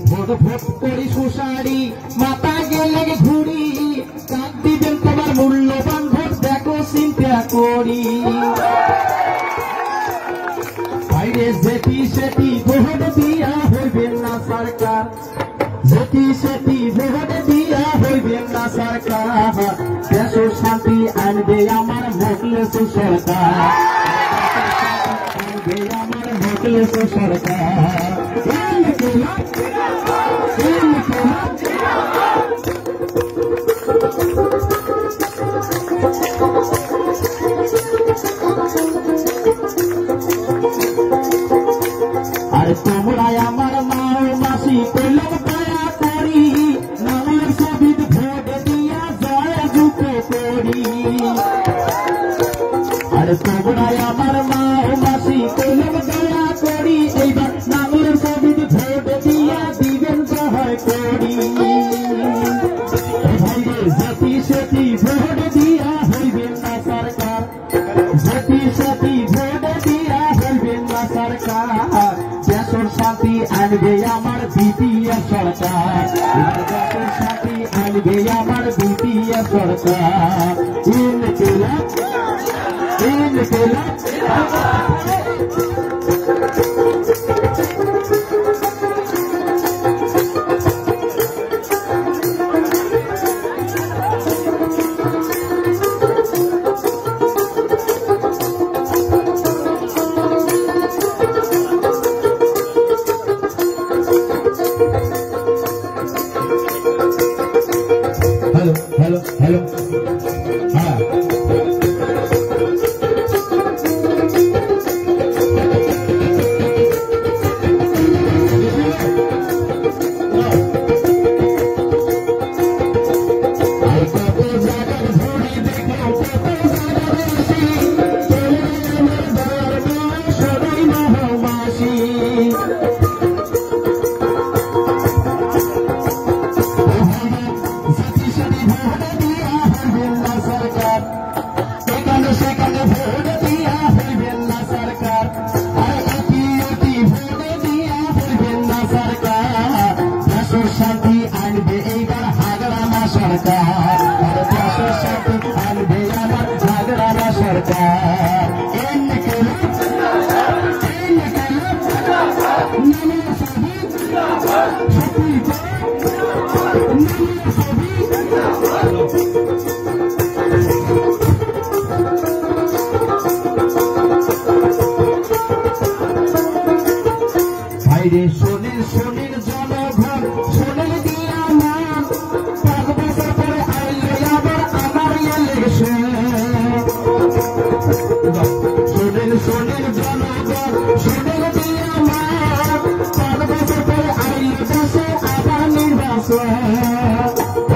vote vote করি সুসারি মাথা গেলে ঘুরি কাক দিবেন তোমার মূল্যবান ভোট দেখো চিন্তা করি বাইরে যেটি সেটি ভোট দিয়া হইবেন না সরকার যেটি সেটি ভোট দিয়া হইবেন না সরকার দেশ শান্তি আনবে আমার ভোটলেস সরকার আনবে আমার ভোটলেস সরকার আর তোমরা আমার মা মাসি পেলাম দয়া করি নামের ছবি ভোট দিয়া জয় যুক্ত করি আর তোমরা আমার মা মাসি পেলাম দয়া করি এইবার নামের ছবি ভোট দিয়া দিবেন জয় করি ভাইরে জাতি সেটি ভোট দিয়া হইবেন না সরকার জাতি সেটি ভোট দিয়া হইবেন না সরকার দেশের শান্তি আনবে আমার দ্বিতীয় সরকার দেশের শান্তি আনবে আমার দ্বিতীয় সরকার ইনকিলাব ইনকিলাব हेलो हेलो हाँ শান্তি আনবে এইবার হাগড়ানা সরকার দেশের শান্তি আনবে আমার হাগড়ানা সরকার ভাইরে শোনেন শোনেন জনগণ শোনেন দিয়া মান 5 বছর পরে আইলে আবার আমার ইলেকশন শোনেন শোনেন জনগণ শোনেন দিয়া মান 5 বছর পরে আইলে দেশে আবার নির্বাচন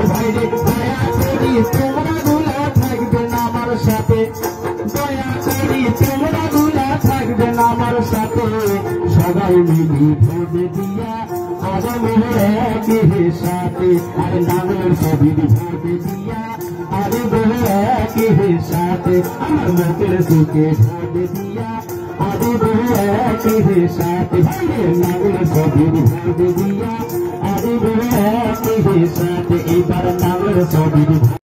ভাইরে দয়া করি তোমরা গুলা থাকবেন আমার সাথে দয়া করি তোমরা গুলা থাকবেন আমার সাথে সবাই মিলি ভোট দিয়া আগামীর একই সাথে আর নামের ছবি ভোট দিয়া আরে বলে একই সাথে আমার মুখের সুখে ভোট দিয়া আরে বলে একই সাথে নামের ছবি ভোট দিয়া আরে বলে একই সাথে এবার নামের ছবি